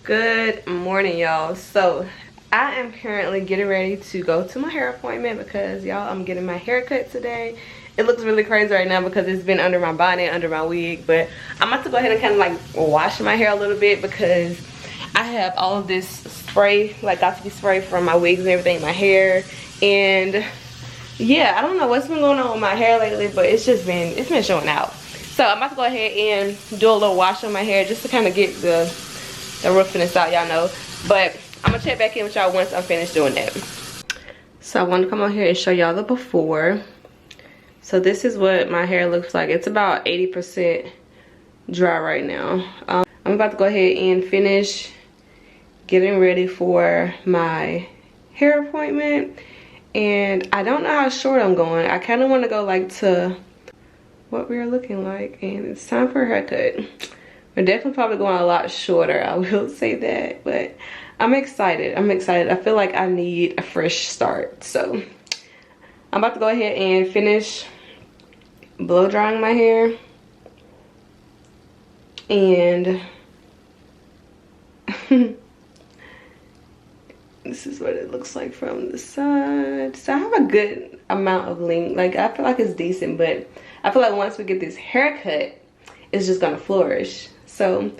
Good morning, y'all. So I am currently getting ready to go to my hair appointment because y'all, I'm getting my hair cut today. It looks really crazy right now because it's been under my bonnet, under my wig, but I'm about to go ahead and kind of like wash my hair a little bit because I have all of this spray, like got to be spray from my wigs and everything in my hair. And yeah, I don't know what's been going on with my hair lately, but it's been showing out. So I'm about to go ahead and do a little wash on my hair just to kind of get the roughness out, y'all know. But I'm gonna check back in with y'all once I'm finished doing that. So I want to come on here and show y'all the before. So this is what my hair looks like. It's about 80% dry right now. I'm about to go ahead and finish getting ready for my hair appointment. And I don't know how short I'm going. I kind of want to go like to what we're looking like. And it's time for a haircut. We're definitely probably going a lot shorter, I will say that, but I'm excited. I feel like I need a fresh start. So I'm about to go ahead and finish blow drying my hair. And this is what it looks like from the side. So I have a good amount of length. Like, I feel like it's decent, but I feel like once we get this haircut, it's just gonna flourish. So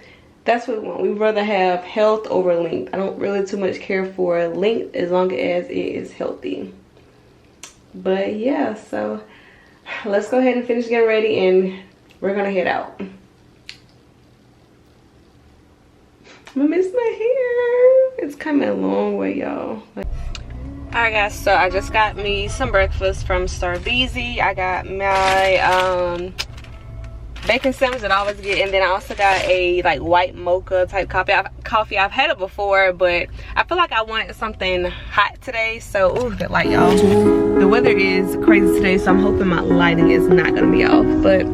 that's what we want. We'd rather have health over length. I don't really too much care for length as long as it is healthy. But yeah, so let's go ahead and finish getting ready and we're gonna head out. I'm gonna miss my hair. It's coming a long way, y'all. Alright guys, so I just got me some breakfast from Starbeezy. I got my bacon sandwich that I always get, and then I also got a like white mocha type coffee. I've had it before, but I feel like I wanted something hot today. So ooh, that light, y'all. The weather is crazy today, so I'm hoping my lighting is not gonna be off. But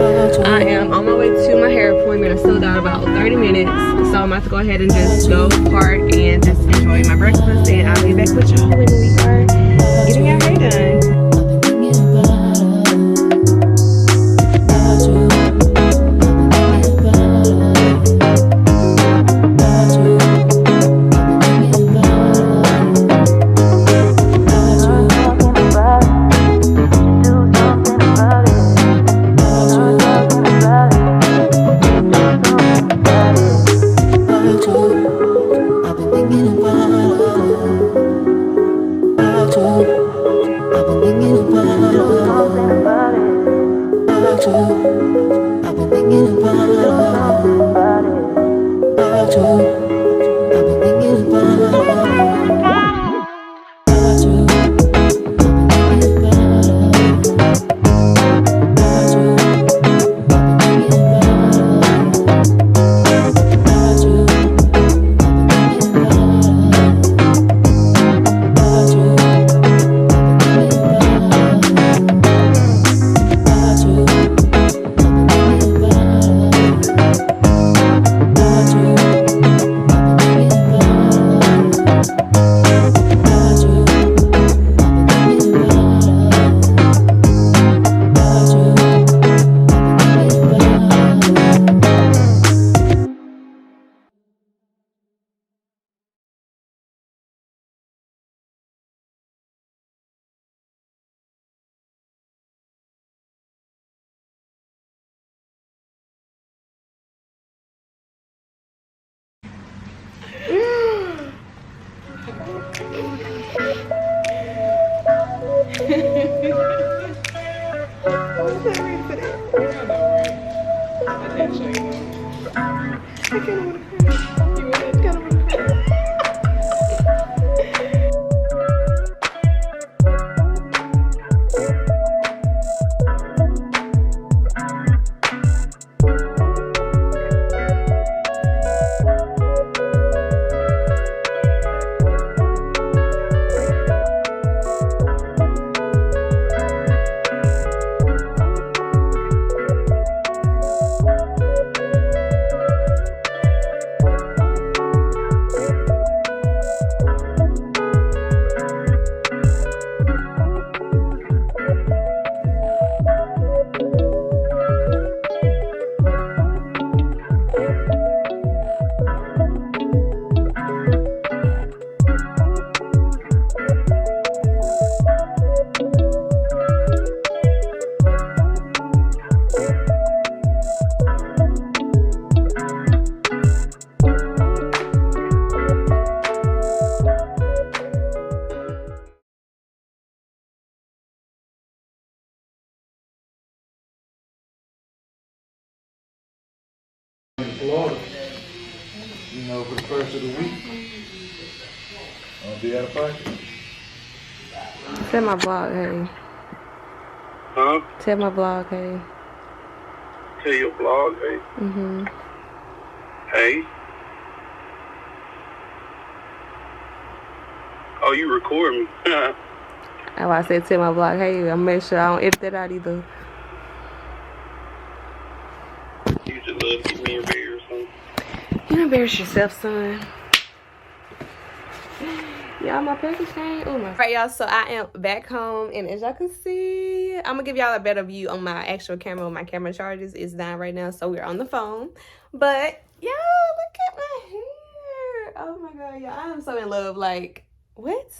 I am on my way to my hair appointment. I still got about 30 minutes, so I'm about to go ahead and just go park and just enjoy my breakfast, and I'll be back with y'all when we are getting our hair done. You know, for the first of the week. I'll be out of pocket. Tell my vlog, hey. Huh? Tell my vlog, hey. Tell your vlog, hey. Mm-hmm. Hey. Oh, you record me. That's why I said tell my vlog, hey. I'll make sure I don't edit that out either. You just love to get me embarrassed, huh? You embarrass yourself, son. Y'all, my package came. Oh my. Alright, y'all, so I am back home, and as y'all can see, I'm gonna give y'all a better view on my actual camera. My camera charges is down right now, so we're on the phone. But y'all, look at my hair. Oh my god, y'all, I am so in love. Like, what?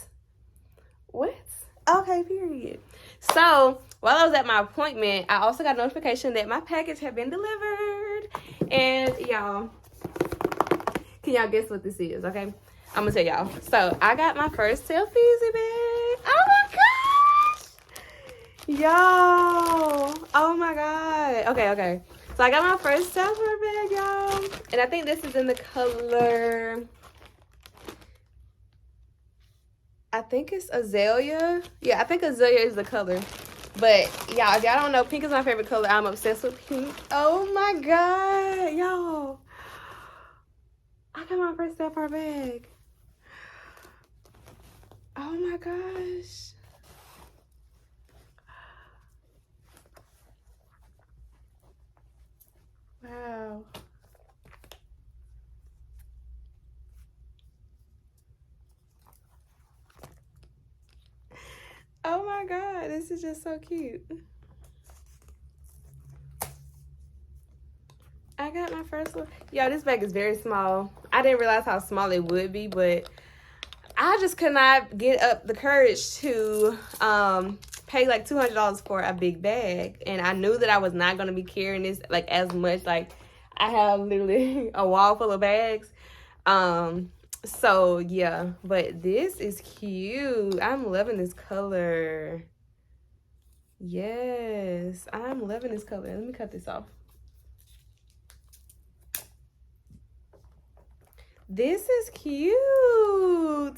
Okay, period. So while I was at my appointment, I also got a notification that my package had been delivered. And y'all, can y'all guess what this is? Okay, I'm gonna tell y'all. So I got my first Telfar bag. Oh my gosh, y'all! Oh my god. Okay. So I got my first Telfar bag, y'all, and I think this is in the color. I think it's azalea. Yeah, I think azalea is the color. But y'all, if y'all don't know, pink is my favorite color. I'm obsessed with pink. Oh my god, y'all! I got my first Telfar bag. Oh my gosh. Wow. Oh my god, this is just so cute. I got my first one. Yo, this bag is very small. I didn't realize how small it would be, but I just could not get up the courage to pay like $200 for a big bag. And I knew that I was not going to be carrying this like as much. Like, I have literally a wall full of bags. So yeah, but this is cute. I'm loving this color. Yes, I'm loving this color. Let me cut this off. This is cute.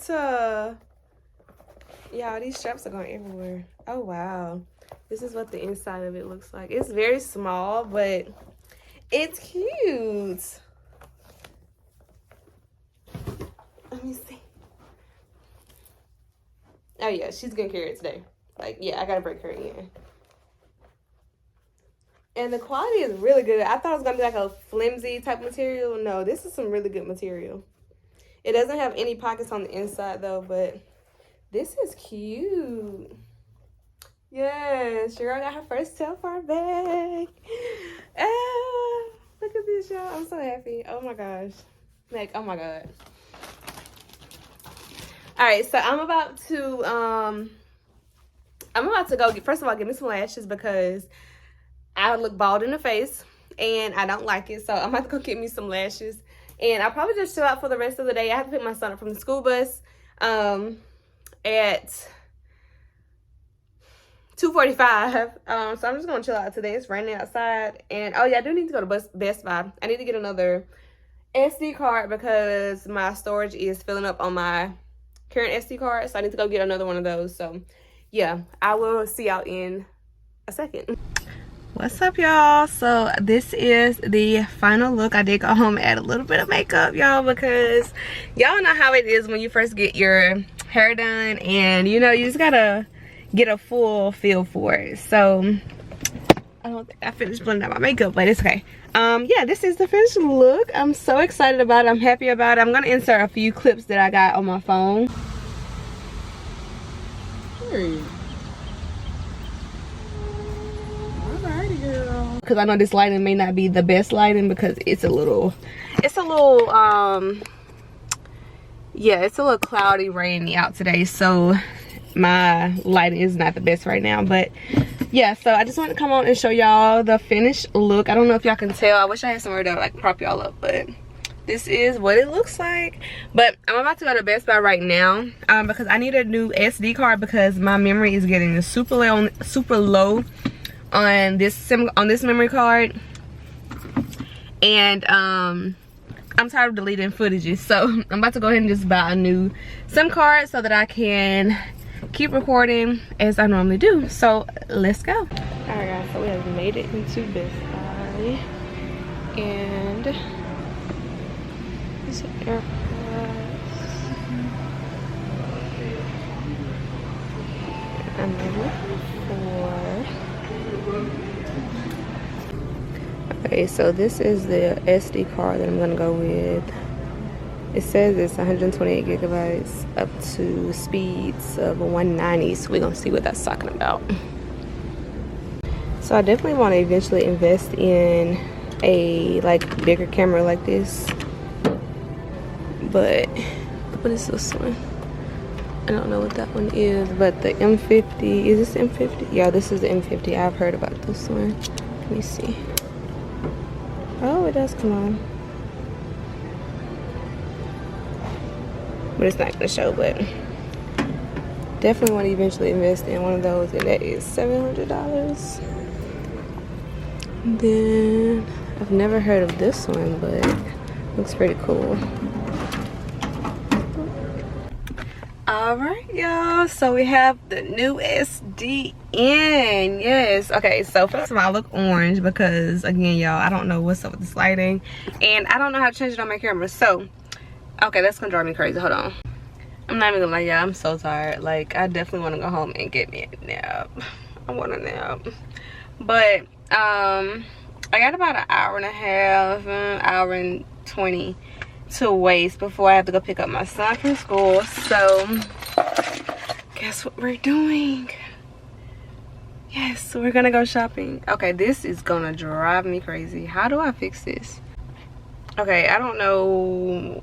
Y'all, these straps are going everywhere. Oh wow, this is what the inside of it looks like. It's very small, but it's cute. Let me see. Oh yeah, she's gonna carry it today. Like, yeah, I gotta break her in. And the quality is really good. I thought it was gonna be like a flimsy type material. No, this is some really good material. It doesn't have any pockets on the inside though, but this is cute. Yes, Cheryl got her first Telfar bag. Ah, look at this, y'all. I'm so happy. Oh my gosh. Like, oh my god. All right, so I'm about to go first of all get me some lashes because I look bald in the face and I don't like it. So I'm about to go get me some lashes, and I'll probably just chill out for the rest of the day. I have to pick my son up from the school bus at 2:45. So I'm just gonna chill out today. It's raining outside, and oh yeah, I do need to go to Best Buy. I need to get another SD card because my storage is filling up on my current SD card, so I need to go get another one of those. So yeah, I will see y'all in a second. What's up, y'all? So this is the final look. I did go home and add a little bit of makeup, y'all, because y'all know how it is when you first get your hair done, and you know, you just gotta get a full feel for it. So I don't think I finished blending out my makeup, but it's okay. Yeah, this is the finished look. I'm so excited about it. I'm happy about it. I'm gonna insert a few clips that I got on my phone. Alrighty, girl. Because I know this lighting may not be the best lighting because it's a little yeah, it's a little cloudy, rainy out today, so my lighting is not the best right now. But yeah, so I just wanted to come on and show y'all the finished look. I don't know if y'all can tell. I wish I had somewhere to like prop y'all up, but this is what it looks like. But I'm about to go to Best Buy right now because I need a new SD card because my memory is getting super low on this memory card. And I'm tired of deleting footages, so I'm about to go ahead and just buy a new SIM card so that I can keep recording as I normally do. So let's go. All right, guys, so we have made it into Best Buy, and these are AirPods. I'm looking for. Okay, so this is the SD card that I'm gonna go with. It says it's 128 gigabytes up to speeds of 190, so we're gonna see what that's talking about. So I definitely want to eventually invest in a bigger camera like this. But what is this one? I don't know what that one is, but the M50, is this M50? Yeah, this is the M50. I've heard about this one. Let me see. Oh, it does come on. But it's not gonna show, but definitely want to eventually invest in one of those, and that is $700. Then I've never heard of this one, but looks pretty cool. All right, y'all, so we have the new SD in. Yes, okay, so first of all, I look orange because, again, y'all, I don't know what's up with this lighting, and I don't know how to change it on my camera. So okay, that's gonna drive me crazy. Hold on, I'm not even gonna lie, y'all, I'm so tired. Like, I definitely want to go home and get me a nap. I want a nap, but I got about an hour and a half, hour and 20 to waste before I have to go pick up my son from school. So guess what we're doing? Yes, we're gonna go shopping. Okay, this is gonna drive me crazy. How do I fix this? Okay, I don't know.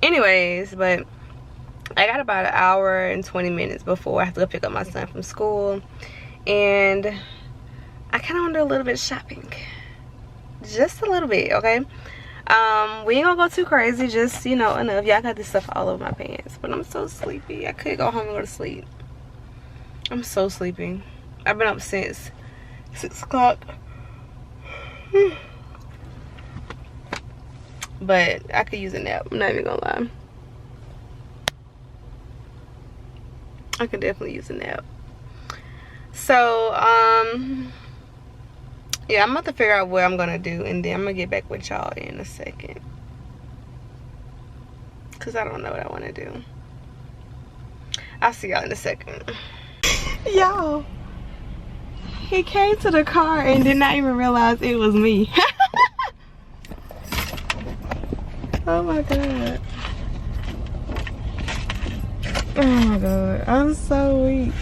Anyways, but I got about an hour and 20 minutes before I have to go pick up my son from school, and I kind of want to do a little bit of shopping, just a little bit. Okay, we ain't gonna go too crazy, just, you know, enough. Y'all got this stuff all over my pants, but I'm so sleepy. I could go home and go to sleep. I'm so sleepy. I've been up since 6 o'clock. But I could use a nap, I'm not even gonna lie. I could definitely use a nap. So yeah, I'm about to figure out what I'm gonna do, and then I'm gonna get back with y'all in a second, cause I don't know what I want to do. I'll see y'all in a second. Y'all, he came to the car and did not even realize it was me. Oh my god. Oh my god, I'm so weak.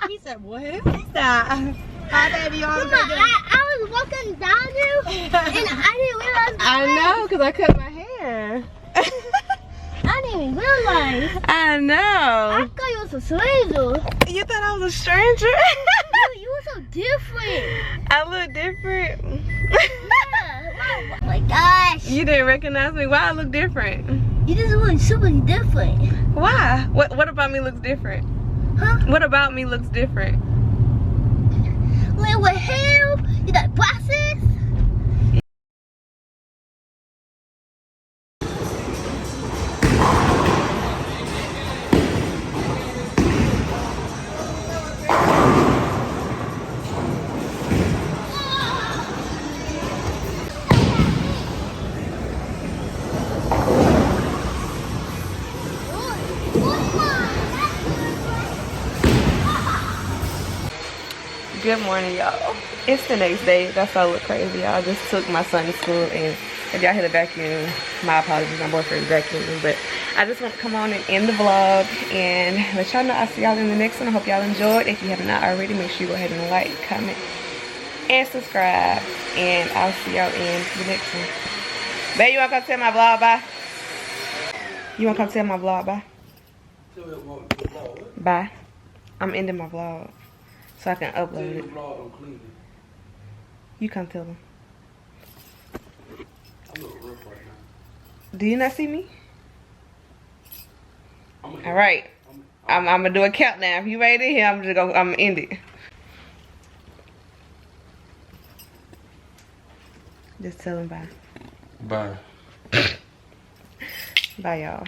He said what? He said, hi baby, Come on, I was walking down you and I didn't realize. I know, because I cut my hair. I didn't even realize. I know. I thought you was a stranger. You thought I was a stranger? You were so different. I look different. Yeah. Oh my gosh. You didn't recognize me? Why I look different? You just look super different. Why? What about me looks different? Huh? What about me looks different? Like with hair, you got glasses. Good morning, y'all. It's the next day. That's why I look crazy. I just took my son to school, and if y'all hear the vacuum, my apologies, my boyfriend's vacuuming, but I just want to come on and end the vlog and let y'all know I'll see y'all in the next one. I hope y'all enjoyed. If you have not already, make sure you go ahead and like, comment, and subscribe, and I'll see y'all in the next one. Babe, you want to come tell my vlog bye? You want to come tell my vlog bye? Bye. I'm ending my vlog so I can upload it. You come tell them. Do you not see me? All right. I'm gonna do a countdown. If you made it here, I'm gonna end it. Just tell them bye. Bye. Bye, y'all.